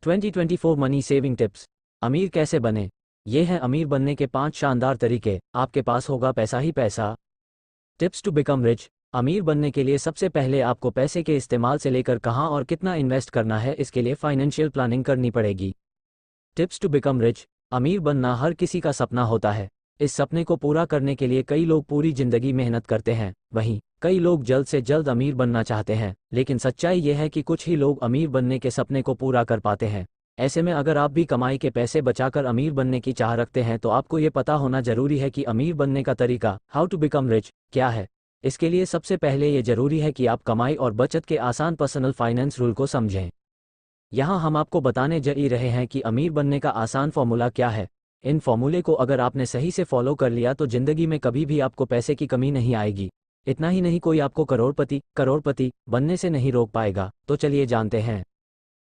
2024 money saving tips. अमीर कैसे बने? ये हैं अमीर बनने के 5 शानदार तरीके। आपके पास होगा पैसा ही पैसा। Tips to become rich. अमीर बनने के लिए सबसे पहले आपको पैसे के इस्तेमाल से लेकर कहाँ और कितना इन्वेस्ट करना है, इसके लिए फाइनेंशियल प्लानिंग करनी पड़ेगी। Tips to become rich. अमीर बनना हर किसी का सपना होता है। इस सपने को पूरा करने के लिए कई लोग पूरी जिंदगी मेहनत करते हैं। वहीं कई लोग जल्द से जल्द अमीर बनना चाहते हैं, लेकिन सच्चाई यह है कि कुछ ही लोग अमीर बनने के सपने को पूरा कर पाते हैं। ऐसे में अगर आप भी कमाई के पैसे बचाकर अमीर बनने की चाह रखते हैं तो आपको ये पता होना जरूरी है कि अमीर बनने का तरीका, हाउ टू बिकम रिच, क्या है। इसके लिए सबसे पहले ये जरूरी है कि आप कमाई और बचत के आसान पर्सनल फाइनेंस रूल को समझें। यहाँ हम आपको बताने जा रहे हैं कि अमीर बनने का आसान फॉर्मूला क्या है। इन फॉर्मूले को अगर आपने सही से फॉलो कर लिया तो जिंदगी में कभी भी आपको पैसे की कमी नहीं आएगी। इतना ही नहीं, कोई आपको करोड़पति बनने से नहीं रोक पाएगा। तो चलिए जानते हैं।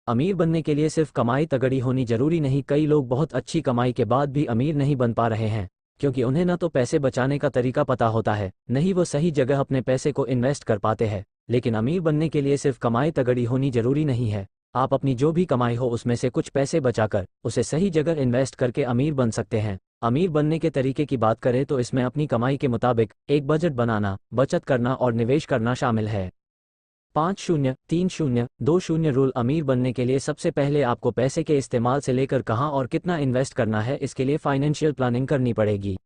अमीर बनने के लिए सिर्फ कमाई तगड़ी होनी जरूरी नहीं। कई लोग बहुत अच्छी कमाई के बाद भी अमीर नहीं बन पा रहे हैं, क्योंकि उन्हें न तो पैसे बचाने का तरीका पता होता है, न ही वो सही जगह अपने पैसे को इन्वेस्ट कर पाते हैं। लेकिन अमीर बनने के लिए सिर्फ कमाई तगड़ी होनी जरूरी नहीं है। आप अपनी जो भी कमाई हो उसमें से कुछ पैसे बचाकर उसे सही जगह इन्वेस्ट करके अमीर बन सकते हैं। अमीर बनने के तरीके की बात करें तो इसमें अपनी कमाई के मुताबिक एक बजट बनाना, बचत करना और निवेश करना शामिल है। 5-0-3-0-2-0 रूल। अमीर बनने के लिए सबसे पहले आपको पैसे के इस्तेमाल से लेकर कहाँ और कितना इन्वेस्ट करना है, इसके लिए फाइनेंशियल प्लानिंग करनी पड़ेगी।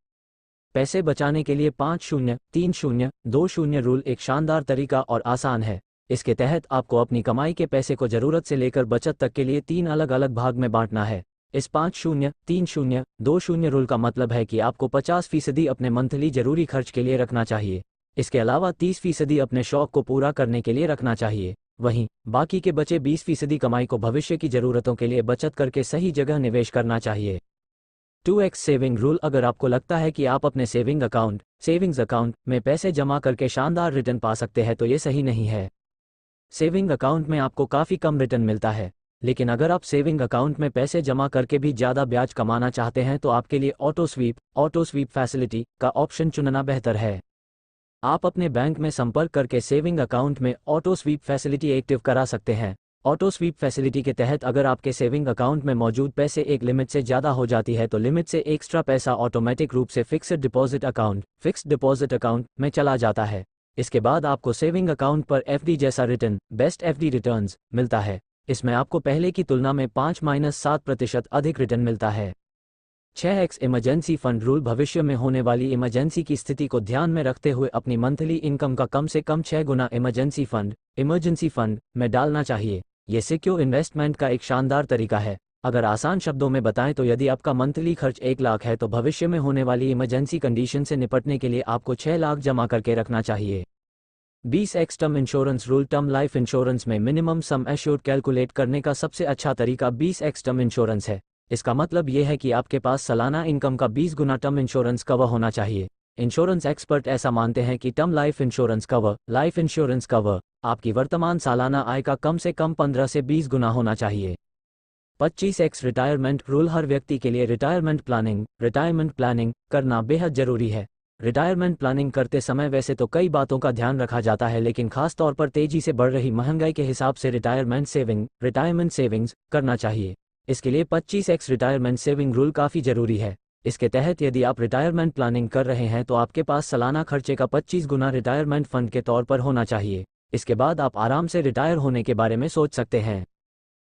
पैसे बचाने के लिए 5-0-3-0-2-0 रूल एक शानदार तरीका और आसान है। इसके तहत आपको अपनी कमाई के पैसे को जरूरत से लेकर बचत तक के लिए 3 अलग अलग भाग में बांटना है। इस 5-0-3-0-2-0 रूल का मतलब है कि आपको 50% अपने मंथली जरूरी खर्च के लिए रखना चाहिए। इसके अलावा 30% अपने शौक को पूरा करने के लिए रखना चाहिए। वहीं बाकी के बचे 20% कमाई को भविष्य की जरूरतों के लिए बचत करके सही जगह निवेश करना चाहिए। 2x saving rule. अगर आपको लगता है कि आप अपने सेविंग्स अकाउंट में पैसे जमा करके शानदार रिटर्न पा सकते हैं तो ये सही नहीं है। सेविंग अकाउंट में आपको काफ़ी कम रिटर्न मिलता है, लेकिन अगर आप सेविंग अकाउंट में पैसे जमा करके भी ज़्यादा ब्याज कमाना चाहते हैं तो आपके लिए ऑटो स्वीप फैसिलिटी का ऑप्शन चुनना बेहतर है। आप अपने बैंक में संपर्क करके सेविंग अकाउंट में ऑटो स्वीप फैसिलिटी एक्टिव करा सकते हैं। ऑटो स्वीप फैसिलिटी के तहत अगर आपके सेविंग अकाउंट में मौजूद पैसे एक लिमिट से ज़्यादा हो जाती है तो लिमिट से एक्स्ट्रा पैसा ऑटोमेटिक रूप से फिक्स्ड डिपॉजिट अकाउंट में चला जाता है। इसके बाद आपको सेविंग अकाउंट पर एफडी जैसा रिटर्न, बेस्ट एफडी रिटर्न्स, मिलता है। इसमें आपको पहले की तुलना में 5-7% अधिक रिटर्न मिलता है। 6x emergency fund rule. भविष्य में होने वाली इमरजेंसी की स्थिति को ध्यान में रखते हुए अपनी मंथली इनकम का कम से कम 6 गुना इमरजेंसी फंड में डालना चाहिए। ये सिक्योर इन्वेस्टमेंट का एक शानदार तरीका है। अगर आसान शब्दों में बताएं तो यदि आपका मंथली खर्च 1 लाख है तो भविष्य में होने वाली इमरजेंसी कंडीशन से निपटने के लिए आपको 6 लाख जमा करके रखना चाहिए। 20x term insurance rule. Term life insurance में मिनिमम सम एश्योर्ड कैलकुलेट करने का सबसे अच्छा तरीका 20x टर्म इंश्योरेंस है। इसका मतलब यह है कि आपके पास सालाना इनकम का 20 गुना टर्म इंश्योरेंस कवर होना चाहिए। इंश्योरेंस एक्सपर्ट ऐसा मानते हैं कि टर्म लाइफ इंश्योरेंस कवर आपकी वर्तमान सालाना आय का कम से कम 15 से 20 गुना होना चाहिए। 25x retirement rule. हर व्यक्ति के लिए रिटायरमेंट प्लानिंग करना बेहद जरूरी है। रिटायरमेंट प्लानिंग करते समय वैसे तो कई बातों का ध्यान रखा जाता है, लेकिन खास तौर पर तेजी से बढ़ रही महंगाई के हिसाब से रिटायरमेंट सेविंग्स करना चाहिए। इसके लिए 25x रिटायरमेंट सेविंग रूल काफ़ी जरूरी है। इसके तहत यदि आप रिटायरमेंट प्लानिंग कर रहे हैं तो आपके पास सालाना खर्चे का 25 गुना रिटायरमेंट फंड के तौर पर होना चाहिए। इसके बाद आप आराम से रिटायर होने के बारे में सोच सकते हैं।